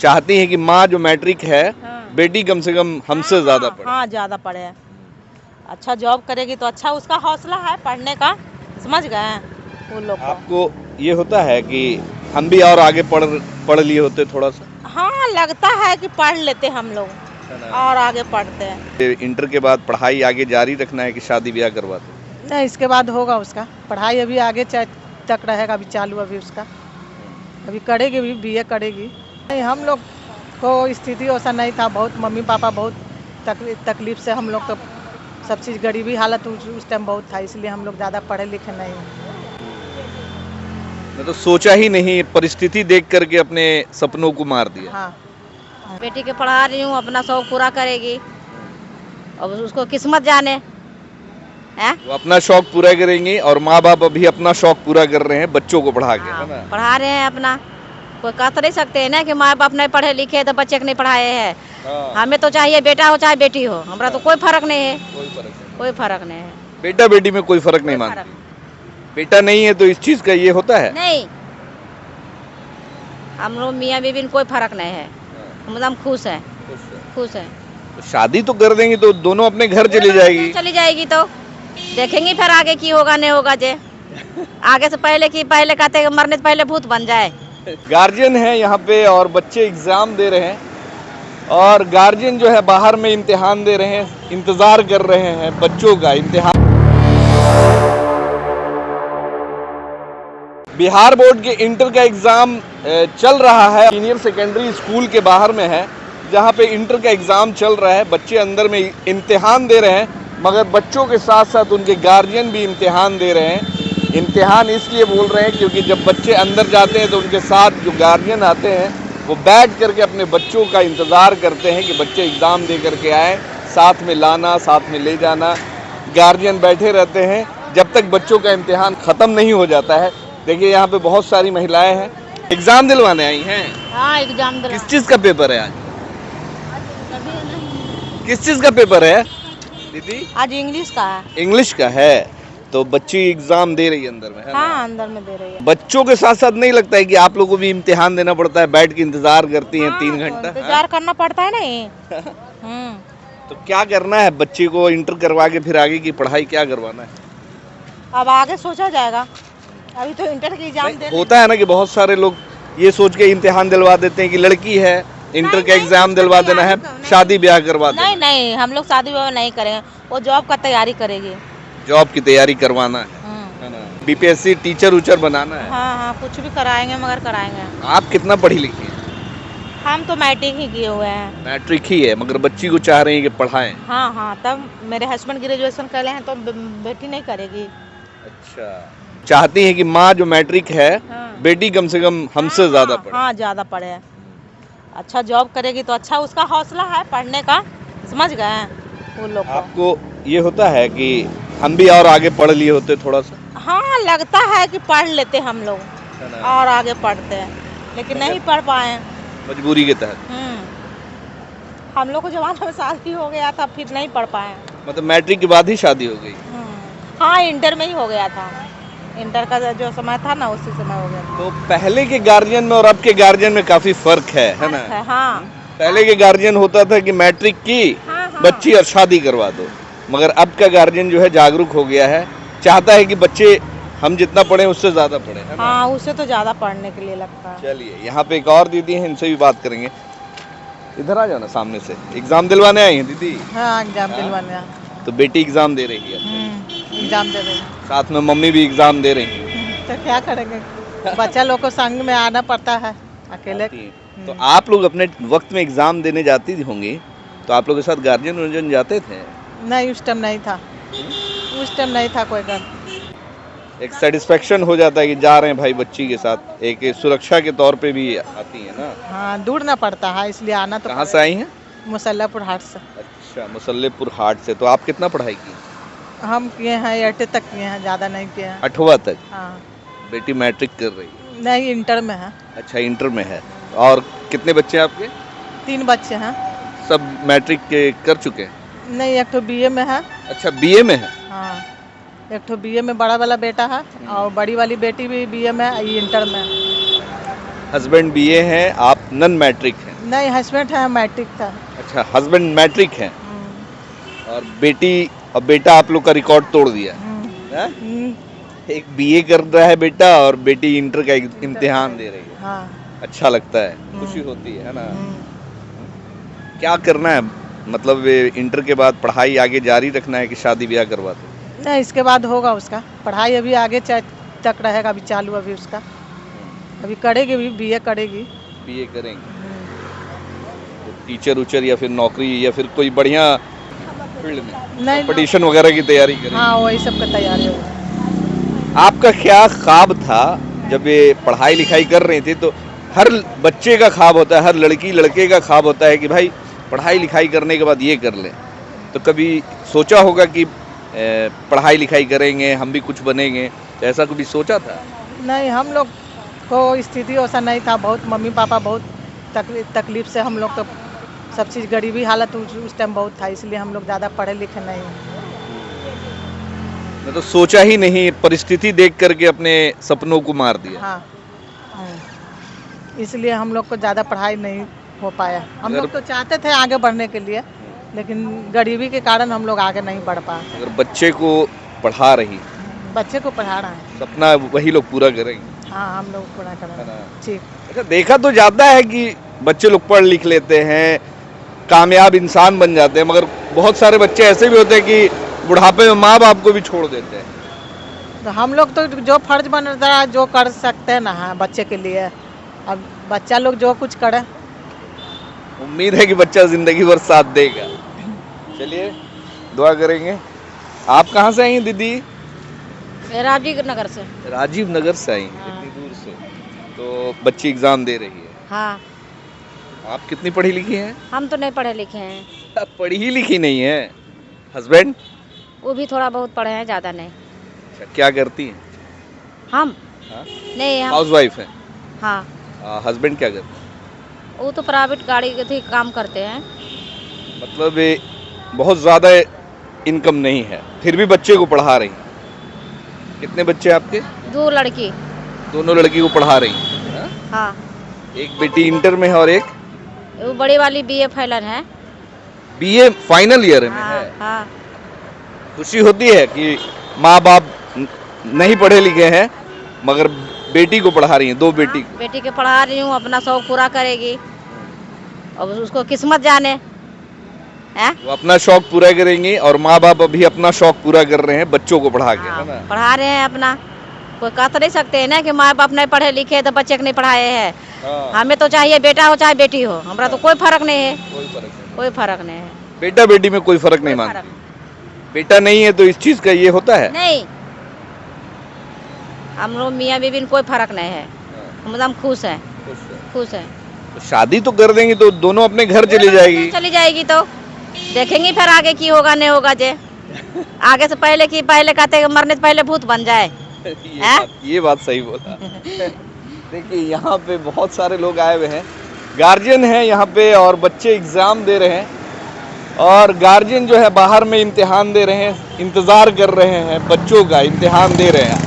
चाहती हैं कि माँ जो मैट्रिक है हाँ। बेटी कम से कम हमसे ज्यादा पढ़े। हाँ ज़्यादा पढ़े, अच्छा जॉब करेगी तो अच्छा उसका हौसला है पढ़ने का, समझ गए वो लोग को। आपको ये होता है कि हम भी और आगे पढ़ लिए होते थोड़ा सा? हाँ लगता है कि पढ़ लेते हम लोग और आगे पढ़ते हैं। इंटर के बाद पढ़ाई आगे जारी रखना है कि शादी ब्याह करवा दो? नहीं, इसके बाद होगा उसका पढ़ाई, अभी आगे तक रहेगा, अभी चालू अभी उसका, अभी करेगी, भी बीए करेगी। नहीं, हम लोग को स्थिति वैसा नहीं था, बहुत मम्मी पापा बहुत तकलीफ से हम लोग तो सब चीज़, गरीबी हालत उस टाइम बहुत था, इसलिए हम लोग ज़्यादा पढ़े लिखे नहीं। मैं तो सोचा ही नहीं, परिस्थिति देख करके अपने सपनों को मार दिया। हाँ, बेटी के पढ़ा रही हूँ, अपना शौक पूरा करेगी, अब उसको किस्मत जाने है। वो अपना शौक पूरा करेंगी और माँ बाप अभी अपना शौक पूरा कर रहे हैं बच्चों को पढ़ा के, है ना? पढ़ा रहे हैं अपना, कोई कह तो नहीं सकते है ना कि माँ बाप नहीं पढ़े लिखे तो बच्चे को नहीं पढ़ाए हैं। हमें तो चाहिए बेटा हो चाहे बेटी हो, हमारा तो कोई फर्क नहीं है, कोई फर्क नहीं है। बेटा बेटी में कोई फर्क नहीं मानते? बेटा नहीं है तो इस चीज का ये होता है नहीं, हम लोग मियाँ बीवी में कोई फर्क नहीं है, हम एकदम खुश है, खुश है। तो शादी तो कर देंगी तो दोनों अपने घर चली जाएगी तो देखेंगे फिर आगे की होगा नहीं होगा। जे आगे से पहले पहले कहते हैं मरने से पहले भूत बन जाए। गार्जियन है यहाँ पे और बच्चे एग्जाम दे रहे हैं और गार्जियन जो है बाहर में इम्तिहान दे रहे हैं, इंतजार कर रहे हैं बच्चों का इम्तिहान। बिहार बोर्ड के इंटर का एग्जाम चल रहा है, सीनियर सेकेंडरी स्कूल के बाहर में है जहाँ पे इंटर का एग्जाम चल रहा है। बच्चे अंदर में इम्तिहान दे रहे हैं मगर बच्चों के साथ साथ उनके गार्जियन भी इम्तिहान दे रहे हैं। इम्तिहान इसलिए बोल रहे हैं क्योंकि जब बच्चे अंदर जाते हैं तो उनके साथ जो गार्जियन आते हैं वो बैठ करके अपने बच्चों का इंतज़ार करते हैं कि बच्चे एग्ज़ाम दे करके आए, साथ में लाना, साथ में ले जाना। गार्जियन बैठे रहते हैं जब तक बच्चों का इम्तिहान ख़त्म नहीं हो जाता है। देखिए यहाँ पे बहुत सारी महिलाएं हैं, एग्ज़ाम दिलवाने आई हैं। हाँ एग्जाम किस चीज़ का पेपर है आज? किस चीज़ का पेपर है दीदी? आज इंग्लिश का है। इंग्लिश का है, तो बच्ची एग्जाम दे रही है अंदर में, है ना? हाँ अंदर में दे रही है। बच्चों के साथ साथ नहीं लगता है कि आप लोगों को भी इम्तिहान देना पड़ता है, बैठ के इंतजार करती हैं 3 घंटा? इंतजार करना पड़ता है नहीं। तो क्या करना है बच्ची को इंटर करवा के फिर आगे की पढ़ाई क्या करवाना है? अब आगे सोचा जाएगा, अभी तो इंटर की एग्जाम दे। होता है ना कि बहुत सारे लोग ये सोच के इम्तिहान दिलवा देते हैं कि लड़की है, इंटर का एग्जाम दिलवा देना है, शादी ब्याह करवा देना। नहीं, हम लोग शादी ब्याह नहीं करेंगे, वो जॉब का तैयारी करेगी। जॉब की तैयारी करवाना है ना? बीपीएससी टीचर उचर बनाना है। हाँ कुछ भी कराएंगे मगर कराएंगे। आप कितना पढ़ी लिखी हैं? हम तो मैट्रिक ही किए हुए हैं। मैट्रिक ही है मगर बच्ची को चाह रहे हैं कि पढ़ाएं। हाँ तब मेरे हस्बैंड ग्रेजुएशन कर ले हैं तो बेटी नहीं करेगी। अच्छा, चाहती हैं कि माँ जो मैट्रिक है बेटी कम से कम हमसे ज्यादा पढ़े। हाँ ज़्यादा पढ़े, अच्छा जॉब करेगी तो अच्छा उसका हौसला है पढ़ने का, समझ गए वो लोग को। आपको ये होता है कि हम भी और आगे पढ़ लिए होते थोड़ा सा? हाँ लगता है कि पढ़ लेते हम लोग और आगे पढ़ते हैं, लेकिन नहीं पढ़ पाए मजबूरी के तहत। हम लोग को जवान में शादी हो गया था, फिर नहीं पढ़ पाए। मतलब मैट्रिक के बाद ही शादी हो गई? हाँ इंटर में ही हो गया था, इंटर का जो समय था ना उसी समय हो गया था। तो पहले के गार्जियन में और अब के गार्जियन में काफी फर्क है ना? हाँ पहले के गार्जियन होता था कि मैट्रिक की बच्ची और शादी करवा दो, मगर अब का गार्जियन जो है जागरूक हो गया है, चाहता है कि बच्चे हम जितना पढ़े उससे ज्यादा पढ़े, है ना? हाँ उससे तो ज्यादा पढ़ने के लिए लगता है। चलिए यहाँ पे एक और दीदी हैं, इनसे भी बात करेंगे। इधर आ जाओ ना सामने से। एग्जाम दिलवाने आई हैं दीदी? हाँ एग्जाम दिलवाने। तो बेटी एग्जाम दे रही है, एग्जाम दे रही, साथ में मम्मी भी एग्जाम दे रही है। तो क्या करेंगे, बच्चा लोग को संग में आना पड़ता है, अकेले। तो आप लोग अपने वक्त में एग्जाम देने जाती होंगी, तो आप लोग के साथ गार्जियन जाते थे? नहीं उस टाइम नहीं था, उस टाइम नहीं था कोई कर। एक सेटिस्फेक्शन हो जाता है कि जा रहे हैं भाई बच्ची के साथ, एक सुरक्षा के तौर पे भी आती है ना? हाँ दूर ना पड़ता है इसलिए आना तो। कहाँ से आई हैं? मुसल्लापुर हाट से। अच्छा, मुसल्लेपुर हाट से। तो आप कितना पढ़ाई की? हम किए हैं 8 तक किए हैं, ज़्यादा नहीं किए हैं। 8वां तक? हाँ। बेटी मैट्रिक कर रही है? नहीं इंटर में है। अच्छा इंटर में है। और कितने बच्चे हैं आपके? 3 बच्चे हैं। सब मैट्रिक के कर चुके हैं? नहीं, एक तो बीए में है। अच्छा बीए में है? हाँ एक तो बीए में बड़ा वाला बेटा है और बड़ी वाली बेटी भी बीए में, ये इंटर में। हस्बैंड बीए हैं, आप नन मैट्रिक हैं? नहीं हस्बैंड है मैट्रिक था। अच्छा, हस्बैंड मैट्रिक हैं और बेटी और बेटा आप लोग का रिकॉर्ड तोड़ दिया है? एक बीए कर रहा है बेटा और बेटी इंटर का इम्तिहान दे रही है। हाँ। अच्छा लगता है, खुशी होती है ना? क्या करना है, मतलब इंटर के बाद पढ़ाई आगे जारी रखना है कि शादी ब्याह करवा दो? नहीं इसके बाद होगा उसका पढ़ाई, अभी आगे तक रहेगा, अभी चालू अभी उसका, अभी करेगी, अभी बीए करेगी। बीए करेंगे तो टीचर उचर या फिर नौकरी या फिर कोई बढ़िया फील्ड में नहीं कंपटीशन वगैरह की तैयारी करेंगे? हाँ वही सब का तैयारी होगा। आपका क्या ख्वाब था जब ये पढ़ाई लिखाई कर रहे थे? तो हर बच्चे का ख्वाब होता है, हर लड़की लड़के का ख्वाब होता है कि भाई पढ़ाई लिखाई करने के बाद ये कर लें। तो कभी सोचा होगा कि पढ़ाई लिखाई करेंगे हम भी कुछ बनेंगे, तो ऐसा कभी सोचा था? नहीं हम लोग को स्थिति वैसा नहीं था, बहुत मम्मी पापा बहुत तकलीफ से हम लोग तो सब चीज़, गरीबी हालत उस टाइम बहुत था, इसलिए हम लोग ज़्यादा पढ़े लिखे नहीं। मैं तो सोचा ही नहीं, परिस्थिति देख करके अपने सपनों को मार दिया। हाँ इसलिए हम लोग को ज़्यादा पढ़ाई नहीं हो पाया। हम लोग तो चाहते थे आगे बढ़ने के लिए, लेकिन गरीबी के कारण हम लोग आगे नहीं बढ़ पाए। अगर बच्चे को पढ़ा रही, बच्चे को पढ़ा रहे हैं। सपना वही लोग पूरा करेंगे। हाँ हम लोग पूरा कर रहे हैं। ठीक। अच्छा, देखा तो जाता है कि बच्चे लोग पढ़ लिख लेते हैं, कामयाब इंसान बन जाते हैं, मगर बहुत सारे बच्चे ऐसे भी होते हैं कि बुढ़ापे में माँ बाप को भी छोड़ देते हैं। तो हम लोग तो जो फर्ज बन रहा है जो कर सकते हैं ना, हाँ बच्चे के लिए, अब बच्चा लोग जो कुछ करे। उम्मीद है कि बच्चा जिंदगी भर साथ देगा। चलिए दुआ करेंगे। आप कहाँ से आई हैं दीदी? राजीव नगर से। राजीव नगर से आई हैं, इतनी दूर से। तो बच्ची एग्जाम दे रही है। हाँ। आप कितनी पढ़ी लिखी हैं? हम तो नहीं पढ़े लिखे हैं। आप पढ़ी ही लिखी नहीं है। हस्बैंड? वो भी थोड़ा बहुत पढ़े हैं, ज़्यादा नहीं। अच्छा, क्या करती हैं? हम? हाँ? नहीं हम। हाउस वाइफ है। हाँ। हस्बैंड क्या करते हैं? वो तो प्राइवेट गाड़ी के काम करते हैं। मतलब ये बहुत ज़्यादा इनकम नहीं है, फिर भी बच्चे को पढ़ा रही हैं। कितने बच्चे आपके? 2 लड़की। दोनों लड़की को पढ़ा रही हैं? हाँ। एक बेटी इंटर में है और एक वो बड़ी वाली बीए फाइनल है। बीए फाइनल ईयर में हाँ, है। हाँ। खुशी होती है कि माँ बाप नहीं पढ़े लिखे हैं मगर बेटी को पढ़ा रही हैं, 2 बेटी को। बेटी के पढ़ा रही हूँ, अपना शौक पूरा करेगी, अब उसको किस्मत जाने है। वो अपना शौक पूरा करेंगी और माँ बाप अभी अपना शौक पूरा कर रहे हैं बच्चों को पढ़ा के, हाँ, है ना? पढ़ा रहे हैं अपना। कोई कह तो नहीं सकते हैं ना कि माँ बाप नहीं पढ़े लिखे तो बच्चे को नहीं पढ़ाए हैं। हाँ। हमें तो चाहिए बेटा हो चाहे बेटी हो, हमरा तो कोई फर्क नहीं है। कोई फर्क नहीं। कोई फर्क नहीं है। बेटा बेटी में कोई फर्क नहीं कोई मानती। फर्क बेटा नहीं है तो इस चीज का ये होता है? नहीं, हम लोग मियाँ बीबी में कोई फर्क नहीं है। हम एकदम खुश हैं। खुश हैं। तो शादी तो कर देंगी तो दोनों अपने घर चली जाएगी। चली जाएगी तो देखेंगे फिर आगे की होगा नहीं होगा। जे आगे से पहले की पहले कहते हैं मरने से पहले भूत बन जाए। ये बात सही बोला। देखिए यहाँ पे बहुत सारे लोग आए हुए हैं, गार्जियन हैं यहाँ पे और बच्चे एग्जाम दे रहे हैं और गार्जियन जो है बाहर में इम्तिहान दे रहे हैं, इंतजार कर रहे हैं, बच्चों का इम्तिहान दे रहे हैं।